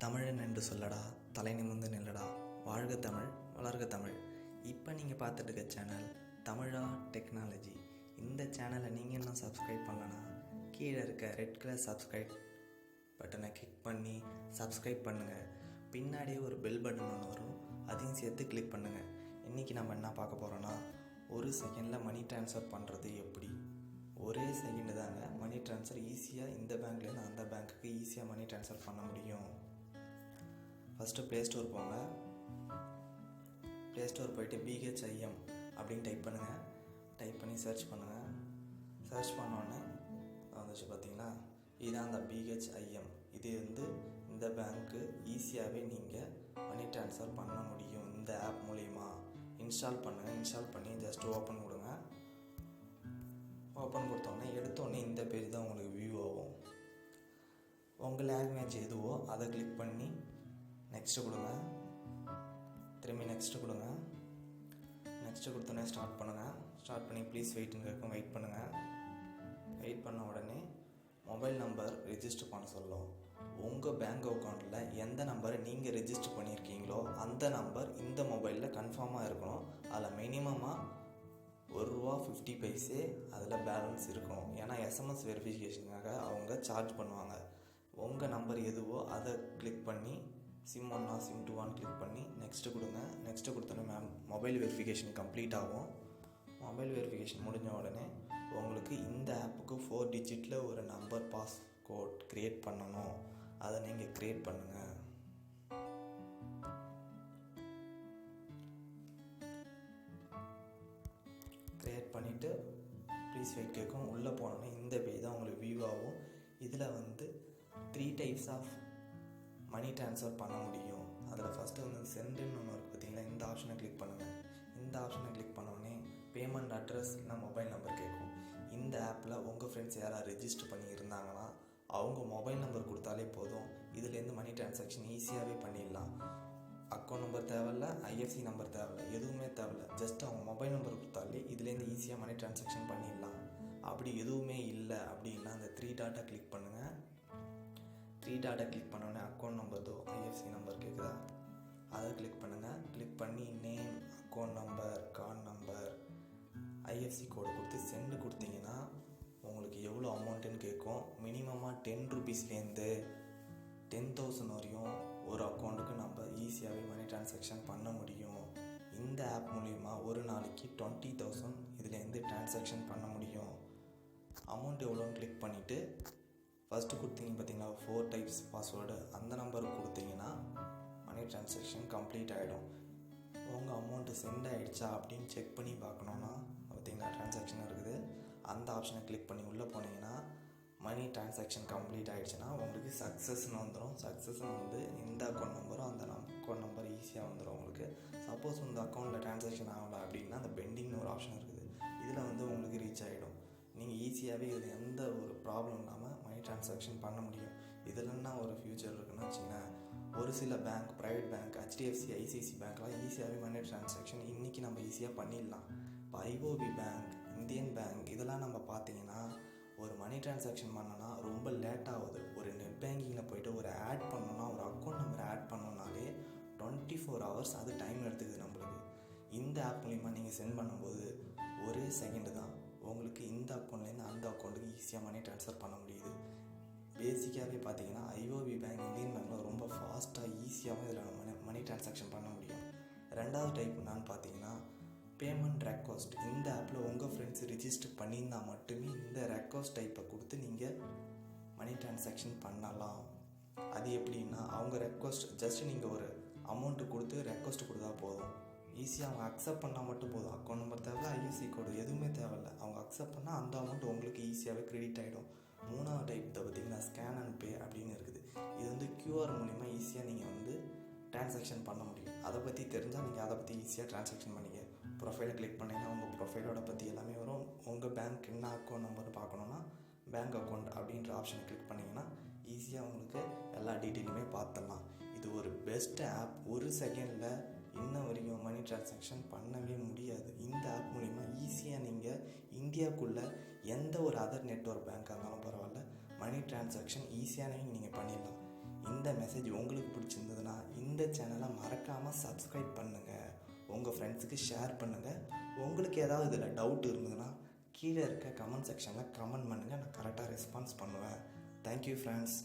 தமிழன் என்று சொல்லடா, தலை நிமிர்ந்து நில்லடா, வாழ்க தமிழ், வளர்க தமிழ். இப்போ நீங்கள் பார்த்துட்டு இருக்க சேனல் தமிழா டெக்னாலஜி. இந்த சேனலை நீங்கள் இன்னும் சப்ஸ்கிரைப் பண்ணலன்னா கீழே இருக்க ரெட் கலர் சப்ஸ்கிரைப் பட்டனை கிளிக் பண்ணி சப்ஸ்கிரைப் பண்ணுங்கள். பின்னாடியே ஒரு பெல் பட்டன் ஒன்று வரும், அதையும் சேர்த்து கிளிக் பண்ணுங்கள். இன்றைக்கி நம்ம என்ன பார்க்க போகிறோன்னா, ஒரு செகண்டில் மணி ட்ரான்ஸ்ஃபர் பண்ணுறது எப்படி. ஒரே செகண்டு தாங்க மணி ட்ரான்ஸ்ஃபர் ஈஸியாக இந்த பேங்க்லேருந்து அந்த பேங்க்குக்கு ஈஸியாக மணி ட்ரான்ஸ்ஃபர் பண்ண முடியும். ஃபஸ்ட்டு ப்ளே ஸ்டோர் போங்க. ப்ளே ஸ்டோர் போய்ட்டு BHIM அப்படின்னு டைப் பண்ணுங்கள். டைப் பண்ணி சர்ச் பண்ணுங்கள். சர்ச் பண்ணோடனே வந்துச்சு பார்த்தீங்களா, இதுதான் அந்த BHIM. இது இந்த பேங்க்கு ஈஸியாகவே நீங்கள் மணி ட்ரான்ஸ்ஃபர் பண்ண முடியும் இந்த ஆப் மூலிமா. இன்ஸ்டால் பண்ணுங்கள். இன்ஸ்டால் பண்ணி ஜஸ்ட் ஓப்பன் கொடுங்க. ஓப்பன் கொடுத்தோடனே எடுத்தோடனே இந்த பேஜ் தான் உங்களுக்கு வியூ ஆகும். உங்கள் லாங்குவேஜ் எதுவோ அதை கிளிக் பண்ணி நெக்ஸ்ட்டு கொடுங்க. திரும்பி நெக்ஸ்ட்டு கொடுங்க. நெக்ஸ்ட்டு கொடுத்தோன்னே ஸ்டார்ட் பண்ணுங்கள். ஸ்டார்ட் பண்ணி ப்ளீஸ் வெயிட்னு கேட்கும். வெயிட் பண்ணுங்கள். வெயிட் பண்ண உடனே மொபைல் நம்பர் ரெஜிஸ்டர் பண்ண சொல்லும். உங்கள் பேங்க் அக்கௌண்ட்டில் எந்த நம்பரை நீங்கள் ரெஜிஸ்டர் பண்ணியிருக்கீங்களோ அந்த நம்பர் இந்த மொபைலில் கன்ஃபார்மாக இருக்கணும். அதில் மினிமமாக ₹1.50 அதில் பேலன்ஸ் இருக்கணும். ஏன்னா SMS வெரிஃபிகேஷனுக்காக அவங்க சார்ஜ் பண்ணுவாங்க. உங்கள் நம்பர் எதுவோ அதை கிளிக் பண்ணி SIM 1 SIM 2 கிளிக் பண்ணி நெக்ஸ்ட்டு கொடுங்க. நெக்ஸ்ட்டு கொடுத்தோன்னே மொபைல் வெரிஃபிகேஷன் கம்ப்ளீட் ஆகும். மொபைல் வெரிஃபிகேஷன் முடிஞ்ச உடனே உங்களுக்கு இந்த ஆப்புக்கு 4 டிஜிட்டில் ஒரு நம்பர் பாஸ்கோட் க்ரியேட் பண்ணணும். அதை நீங்கள் க்ரியேட் பண்ணுங்கள். க்ரியேட் பண்ணிவிட்டு ப்ளீஸ் வெயிட் கேட்கும். உள்ளே போனோன்னே இந்த பேஜ் தான் உங்களுக்கு வியூ ஆகும். இதில் 3 டைப்ஸ் ஆஃப் மணி ட்ரான்ஸ்ஃபர் பண்ண முடியும். அதில் ஃபஸ்ட்டு சென்டுன்னு ஒன்று இருக்குது பார்த்தீங்களா, இந்த ஆப்ஷனை கிளிக் பண்ணுங்கள். இந்த ஆப்ஷனை கிளிக் பண்ணோடனே பேமெண்ட் அட்ரஸ் இல்லை மொபைல் நம்பர் கேட்கும். இந்த ஆப்பில் உங்கள் ஃப்ரெண்ட்ஸ் யாராவது ரெஜிஸ்டர் பண்ணி இருந்தாங்கன்னா அவங்க மொபைல் நம்பர் கொடுத்தாலே போதும். இதுலேருந்து மணி ட்ரான்சாக்ஷன் ஈஸியாகவே பண்ணிடலாம். அக்கௌண்ட் நம்பர் தேவையில்ல, IFSC நம்பர் தேவையில்ல, எதுவுமே தேவையில்ல. ஜஸ்ட் அவங்க மொபைல் நம்பர் கொடுத்தாலே இதுலேருந்து ஈஸியாக மணி ட்ரான்சாக்ஷன் பண்ணிடலாம். அப்படி எதுவுமே இல்லை அப்படின்னா அந்த 3 டாட்டை கிளிக் பண்ணுங்கள். 3 டாட்டை கிளிக் பண்ணோன்னே அக்கௌண்ட் நம்பர் IFSC நம்பர் கேட்குதா, அதை கிளிக் பண்ணுங்கள். கிளிக் பண்ணி name, account number, card number, IFSC கோடு கொடுத்து சென்டு கொடுத்தீங்கன்னா உங்களுக்கு எவ்வளோ அமௌண்ட்டுன்னு கேட்கும். மினிமமாக ₹10 10,000 வரையும் ஒரு அக்கௌண்ட்டுக்கு நம்ம ஈஸியாகவே மணி ட்ரான்சாக்ஷன் பண்ண முடியும். இந்த ஆப் மூலிமா ஒரு நாளைக்கு 20,000 இதுலேருந்து ட்ரான்சாக்ஷன் பண்ண முடியும். அமௌண்ட் எவ்வளோன்னு கிளிக் பண்ணிவிட்டு ஃபஸ்ட்டு கொடுத்தீங்க பார்த்தீங்களா 4 டைப்ஸ் பாஸ்வேர்டு, அந்த நம்பருக்கு கொடுத்தீங்கன்னா மணி ட்ரான்சாக்ஷன் கம்ப்ளீட் ஆகிடும். உங்கள் அமௌண்ட்டு சென்ட் ஆகிடுச்சா அப்படின்னு செக் பண்ணி பார்க்கணுன்னா பார்த்தீங்கன்னா ட்ரான்சாக்ஷன் இருக்குது. அந்த ஆப்ஷனை கிளிக் பண்ணி உள்ளே போனீங்கன்னா மணி ட்ரான்சாக்ஷன் கம்ப்ளீட் ஆகிடுச்சுன்னா உங்களுக்கு சக்ஸஸ்ன்னு வந்துடும். சக்ஸஸ்ன்னு இந்த அக்கௌண்ட் நம்பரும் அந்த அக்கௌண்ட் நம்பர் ஈஸியாக வந்துடும் உங்களுக்கு. சப்போஸ் இந்த அக்கௌண்ட்டில் ட்ரான்சாக்ஷன் ஆகலை அப்படின்னா அந்த பெண்டிங்னு ஒரு ஆப்ஷன் இருக்குது. இதில் உங்களுக்கு ரீச் ஆகிடும். நீங்கள் ஈஸியாகவே இதில் எந்த ஒரு ப்ராப்ளம் இல்லாமல் மணி ட்ரான்சாக்ஷன் பண்ண முடியும். இதில்னா ஒரு ஃப்யூச்சர் இருக்குன்னு வச்சிங்கன்னா, ஒரு சில bank, private bank, HDFC, ICICI பேங்க்லாம் ஈஸியாகவே மணி ட்ரான்சாக்ஷன் இன்றைக்கி நம்ம ஈஸியாக பண்ணிடலாம். இப்போ IOB பேங்க், இந்தியன் பேங்க் இதெல்லாம் நம்ம பார்த்தீங்கன்னா ஒரு மணி ட்ரான்சாக்ஷன் பண்ணோன்னா ரொம்ப லேட் ஆகுது. ஒரு நெட் பேங்கிங்கில் போய்ட்டு ஒரு ஆட் பண்ணோன்னா, ஒரு அக்கௌண்ட் நம்பர் ஆட் பண்ணோன்னாலே 24 hours அது டைம் எடுத்துக்குது நம்மளுக்கு. இந்த ஆப் மூலிமா நீங்கள் சென்ட் பண்ணும்போது ஒரே செகண்டு தான் உங்களுக்கு இந்த அக்கௌண்ட்லேருந்து அந்த அக்கௌண்ட்டுக்கு ஈஸியாக மணி ட்ரான்ஸ்ஃபர் பண்ண முடியுது. பேசிக்காகவே பார்த்தீங்கன்னா IOB பேங்க், இந்தியன் பேங்க்கில் ரொம்ப ஃபாஸ்ட்டாக ஈஸியாகவும் இதில் மணி ட்ரான்சாக்ஷன் பண்ண முடியும். ரெண்டாவது டைப் என்னான்னு பார்த்தீங்கன்னா பேமெண்ட் ரெக்வஸ்ட். இந்த ஆப்பில் உங்கள் ஃப்ரெண்ட்ஸ் ரிஜிஸ்டர் பண்ணியிருந்தால் மட்டுமே இந்த ரெக்வஸ்ட் டைப்பை கொடுத்து நீங்கள் மணி ட்ரான்சாக்ஷன் பண்ணலாம். அது எப்படின்னா அவங்க ரெக்வஸ்ட் ஜஸ்ட் நீங்கள் ஒரு அமௌண்ட்டு கொடுத்து ரெக்வஸ்ட் கொடுத்தா போதும். ஈஸியாக அவங்க அக்செப்ட் பண்ணால் மட்டும் போதும். அக்கௌண்ட் நம்பர் தேவை, IFSC கோடு எதுவுமே தேவையில்லை. அவங்க அக்செப்ட் பண்ணால் அந்த அமௌண்ட் உங்களுக்கு ஈஸியாகவே கிரெடிட் ஆகிடும். மூணாவது டைப் பார்த்தீங்கன்னா ஸ்கேன் அண்ட் பே அப்படின்னு இருக்குது. இது QR மூலிமா ஈஸியாக நீங்கள் ட்ரான்சாக்ஷன் பண்ண முடியும். அதை பற்றி தெரிஞ்சால் நீங்கள் அதை பற்றி ஈஸியாக ட்ரான்சாக்ஷன் பண்ணிங்க. ப்ரொஃபைலை கிளிக் பண்ணிங்கன்னா உங்கள் ப்ரொஃபைலோட பற்றி எல்லாமே வரும். உங்கள் பேங்க் என்ன அக்கௌண்ட் நம்பர் பார்க்கணுன்னா பேங்க் அக்கௌண்ட் அப்படின்ற ஆப்ஷனை கிளிக் பண்ணிங்கன்னா ஈஸியாக உங்களுக்கு எல்லா டீட்டெயிலுமே பார்த்துடலாம். இது ஒரு பெஸ்ட் ஆப். ஒரு செகண்டில் இன்ன வரைக்கும் மணி ட்ரான்சாக்ஷன் பண்ணவே முடியாது. இந்த ஆப் மூலிமா ஈஸியாக நீங்கள் இந்தியாவுக்குள்ளே எந்த ஒரு அதர் நெட்வொர்க் பேங்காக இருந்தாலும் பரவாயில்ல மணி ட்ரான்சாக்ஷன் ஈஸியாக நீங்கள் பண்ணிடலாம். இந்த மெசேஜ் உங்களுக்கு பிடிச்சிருந்ததுன்னா இந்த சேனலை மறக்காமல் சப்ஸ்கிரைப் பண்ணுங்கள், உங்கள் ஃப்ரெண்ட்ஸுக்கு ஷேர் பண்ணுங்கள். உங்களுக்கு ஏதாவது இதில் டவுட் இருந்ததுன்னா கீழே இருக்க கமெண்ட் செக்ஷனில் கமெண்ட் பண்ணுங்கள், நான் கரெக்டாக ரெஸ்பான்ஸ் பண்ணுவேன். Thank you friends.